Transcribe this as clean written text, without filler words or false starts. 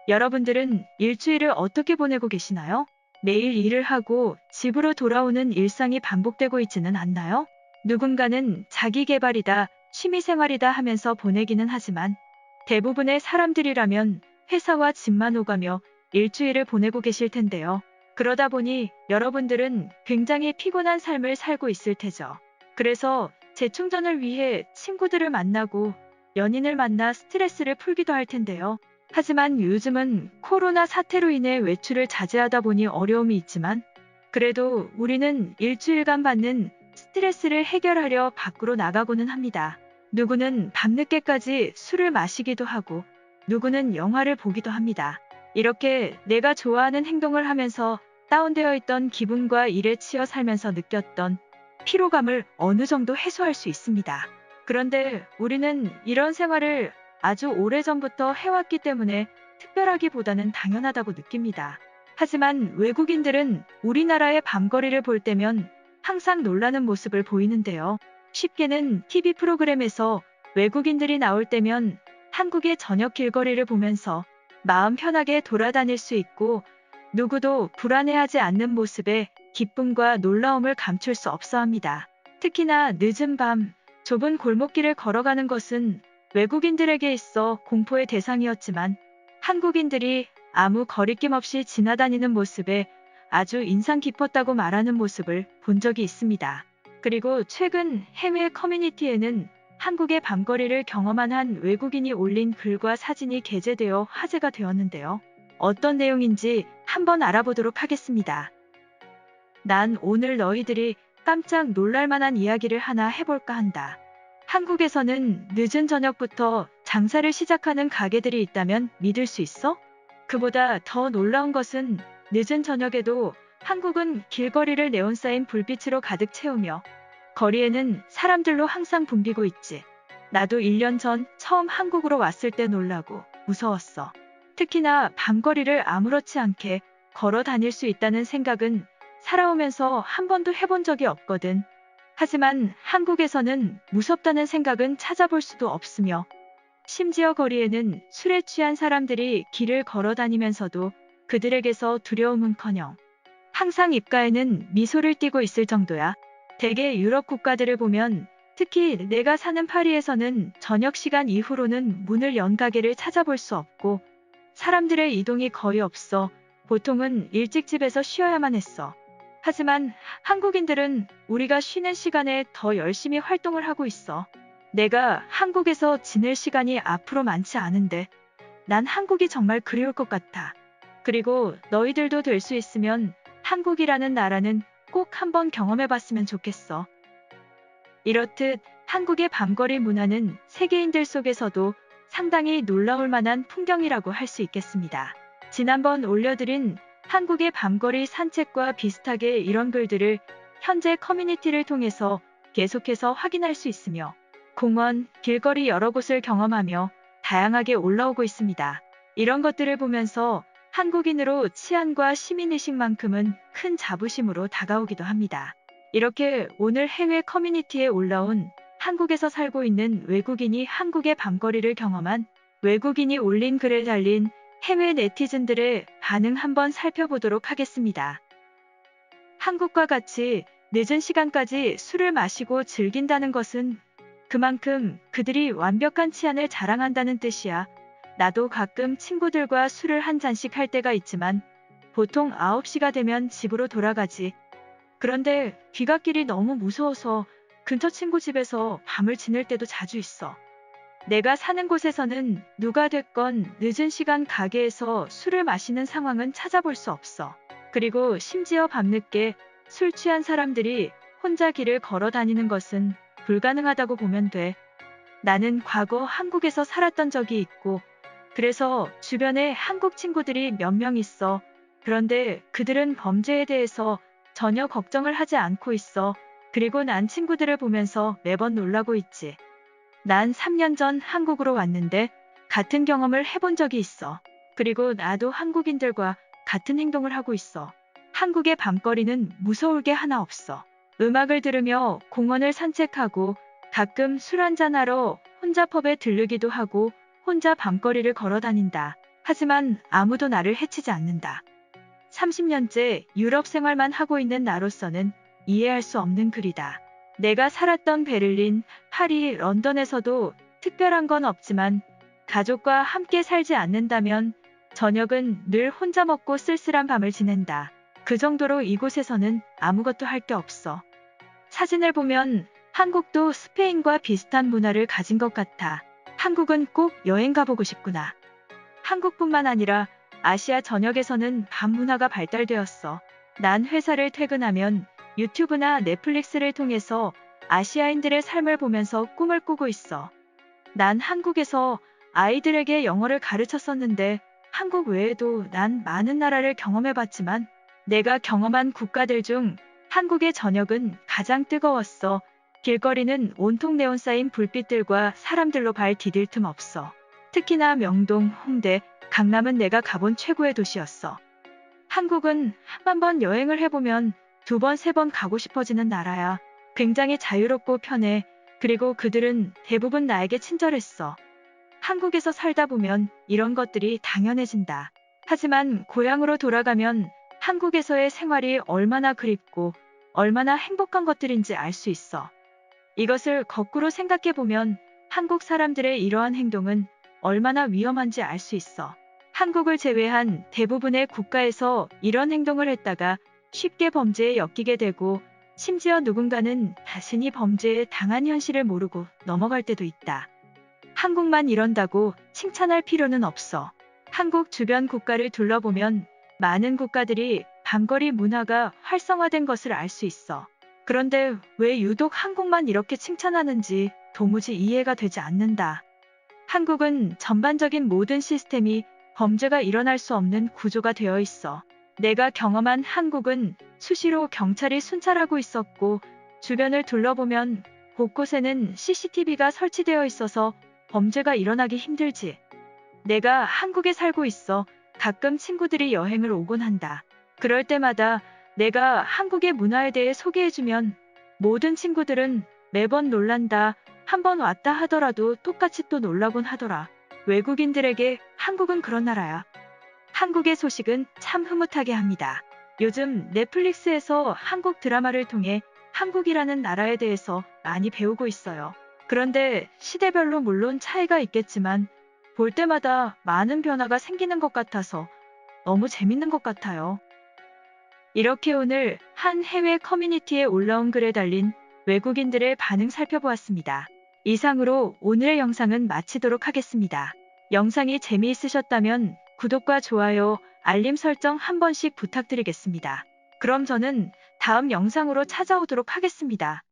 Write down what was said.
여러분들은 일주일을 어떻게 보내고 계시나요? 매일 일을 하고 집으로 돌아오는 일상이 반복되고 있지는 않나요? 누군가는 자기 개발이다, 취미 생활이다 하면서 보내기는 하지만 대부분의 사람들이라면 회사와 집만 오가며 일주일을 보내고 계실 텐데요. 그러다 보니 여러분들은 굉장히 피곤한 삶을 살고 있을 테죠. 그래서 재충전을 위해 친구들을 만나고 연인을 만나 스트레스를 풀기도 할 텐데요. 하지만 요즘은 코로나 사태로 인해 외출을 자제하다 보니 어려움이 있지만 그래도 우리는 일주일간 받는 스트레스를 해결하려 밖으로 나가고는 합니다. 누구는 밤늦게까지 술을 마시기도 하고 누구는 영화를 보기도 합니다. 이렇게 내가 좋아하는 행동을 하면서 다운되어 있던 기분과 일에 치여 살면서 느꼈던 피로감을 어느 정도 해소할 수 있습니다. 그런데 우리는 이런 생활을 아주 오래전부터 해왔기 때문에 특별하기보다는 당연하다고 느낍니다. 하지만 외국인들은 우리나라의 밤거리를 볼 때면 항상 놀라는 모습을 보이는데요. 쉽게는 TV 프로그램에서 외국인들이 나올 때면 한국의 저녁 길거리를 보면서 마음 편하게 돌아다닐 수 있고 누구도 불안해하지 않는 모습에 기쁨과 놀라움을 감출 수 없어 합니다. 특히나 늦은 밤, 좁은 골목길을 걸어가는 것은 외국인들에게 있어 공포의 대상이었지만 한국인들이 아무 거리낌 없이 지나다니는 모습에 아주 인상 깊었다고 말하는 모습을 본 적이 있습니다. 그리고 최근 해외 커뮤니티에는 한국의 밤거리를 경험한 한 외국인이 올린 글과 사진이 게재되어 화제가 되었는데요. 어떤 내용인지 한번 알아보도록 하겠습니다. 난 오늘 너희들이 깜짝 놀랄 만한 이야기를 하나 해볼까 한다. 한국에서는 늦은 저녁부터 장사를 시작하는 가게들이 있다면 믿을 수 있어? 그보다 더 놀라운 것은 늦은 저녁에도 한국은 길거리를 네온사인 불빛으로 가득 채우며 거리에는 사람들로 항상 붐비고 있지. 나도 1년 전 처음 한국으로 왔을 때 놀라고 무서웠어. 특히나 밤거리를 아무렇지 않게 걸어 다닐 수 있다는 생각은 살아오면서 한 번도 해본 적이 없거든. 하지만 한국에서는 무섭다는 생각은 찾아볼 수도 없으며 심지어 거리에는 술에 취한 사람들이 길을 걸어 다니면서도 그들에게서 두려움은커녕 항상 입가에는 미소를 띠고 있을 정도야. 대개 유럽 국가들을 보면 특히 내가 사는 파리에서는 저녁 시간 이후로는 문을 연 가게를 찾아볼 수 없고 사람들의 이동이 거의 없어 보통은 일찍 집에서 쉬어야만 했어. 하지만 한국인들은 우리가 쉬는 시간에 더 열심히 활동을 하고 있어. 내가 한국에서 지낼 시간이 앞으로 많지 않은데 난 한국이 정말 그리울 것 같아. 그리고 너희들도 될 수 있으면 한국이라는 나라는 꼭 한번 경험해봤으면 좋겠어. 이렇듯 한국의 밤거리 문화는 세계인들 속에서도 상당히 놀라울 만한 풍경이라고 할 수 있겠습니다. 지난번 올려드린 한국의 밤거리 산책과 비슷하게 이런 글들을 현재 커뮤니티를 통해서 계속해서 확인할 수 있으며 공원, 길거리 여러 곳을 경험하며 다양하게 올라오고 있습니다. 이런 것들을 보면서 한국인으로 치안과 시민의식만큼은 큰 자부심으로 다가오기도 합니다. 이렇게 오늘 해외 커뮤니티에 올라온 한국에서 살고 있는 외국인이 한국의 밤거리를 경험한 외국인이 올린 글에 달린 해외 네티즌들의 반응 한번 살펴보도록 하겠습니다. 한국과 같이 늦은 시간까지 술을 마시고 즐긴다는 것은 그만큼 그들이 완벽한 치안을 자랑한다는 뜻이야. 나도 가끔 친구들과 술을 한 잔씩 할 때가 있지만 보통 9시가 되면 집으로 돌아가지. 그런데 귀갓길이 너무 무서워서 근처 친구 집에서 밤을 지낼 때도 자주 있어. 내가 사는 곳에서는 누가 됐건 늦은 시간 가게에서 술을 마시는 상황은 찾아볼 수 없어. 그리고 심지어 밤늦게 술 취한 사람들이 혼자 길을 걸어 다니는 것은 불가능하다고 보면 돼. 나는 과거 한국에서 살았던 적이 있고 그래서 주변에 한국 친구들이 몇 명 있어. 그런데 그들은 범죄에 대해서 전혀 걱정을 하지 않고 있어. 그리고 난 친구들을 보면서 매번 놀라고 있지. 난 3년 전 한국으로 왔는데 같은 경험을 해본 적이 있어. 그리고 나도 한국인들과 같은 행동을 하고 있어. 한국의 밤거리는 무서울 게 하나 없어. 음악을 들으며 공원을 산책하고 가끔 술 한잔하러 혼자 펍에 들르기도 하고 혼자 밤거리를 걸어 다닌다. 하지만 아무도 나를 해치지 않는다. 30년째 유럽 생활만 하고 있는 나로서는 이해할 수 없는 글이다. 내가 살았던 베를린, 파리, 런던에서도 특별한 건 없지만 가족과 함께 살지 않는다면 저녁은 늘 혼자 먹고 쓸쓸한 밤을 지낸다. 그 정도로 이곳에서는 아무것도 할 게 없어. 사진을 보면 한국도 스페인과 비슷한 문화를 가진 것 같아. 한국은 꼭 여행 가보고 싶구나. 한국뿐만 아니라 아시아 전역에서는 밤 문화가 발달되었어. 난 회사를 퇴근하면 유튜브나 넷플릭스를 통해서 아시아인들의 삶을 보면서 꿈을 꾸고 있어. 난 한국에서 아이들에게 영어를 가르쳤었는데 한국 외에도 난 많은 나라를 경험해봤지만 내가 경험한 국가들 중 한국의 저녁은 가장 뜨거웠어. 길거리는 온통 네온 쌓인 불빛들과 사람들로 발 디딜 틈 없어. 특히나 명동, 홍대, 강남은 내가 가본 최고의 도시였어. 한국은 한 번 여행을 해보면 두 번, 세 번 가고 싶어지는 나라야. 굉장히 자유롭고 편해. 그리고 그들은 대부분 나에게 친절했어. 한국에서 살다 보면 이런 것들이 당연해진다. 하지만 고향으로 돌아가면 한국에서의 생활이 얼마나 그립고 얼마나 행복한 것들인지 알 수 있어. 이것을 거꾸로 생각해보면 한국 사람들의 이러한 행동은 얼마나 위험한지 알 수 있어. 한국을 제외한 대부분의 국가에서 이런 행동을 했다가 쉽게 범죄에 엮이게 되고 심지어 누군가는 자신이 범죄에 당한 현실을 모르고 넘어갈 때도 있다. 한국만 이런다고 칭찬할 필요는 없어. 한국 주변 국가를 둘러보면 많은 국가들이 밤거리 문화가 활성화된 것을 알 수 있어. 그런데 왜 유독 한국만 이렇게 칭찬하는지 도무지 이해가 되지 않는다. 한국은 전반적인 모든 시스템이 범죄가 일어날 수 없는 구조가 되어 있어. 내가 경험한 한국은 수시로 경찰이 순찰하고 있었고 주변을 둘러보면 곳곳에는 CCTV가 설치되어 있어서 범죄가 일어나기 힘들지. 내가 한국에 살고 있어 가끔 친구들이 여행을 오곤 한다. 그럴 때마다 내가 한국의 문화에 대해 소개해주면 모든 친구들은 매번 놀란다. 한번 왔다 하더라도 똑같이 또 놀라곤 하더라. 외국인들에게 한국은 그런 나라야. 한국의 소식은 참 흐뭇하게 합니다. 요즘 넷플릭스에서 한국 드라마를 통해 한국이라는 나라에 대해서 많이 배우고 있어요. 그런데 시대별로 물론 차이가 있겠지만 볼 때마다 많은 변화가 생기는 것 같아서 너무 재밌는 것 같아요. 이렇게 오늘 한 해외 커뮤니티에 올라온 글에 달린 외국인들의 반응 살펴보았습니다. 이상으로 오늘의 영상은 마치도록 하겠습니다. 영상이 재미있으셨다면 구독과 좋아요, 알림 설정 한 번씩 부탁드리겠습니다. 그럼 저는 다음 영상으로 찾아오도록 하겠습니다.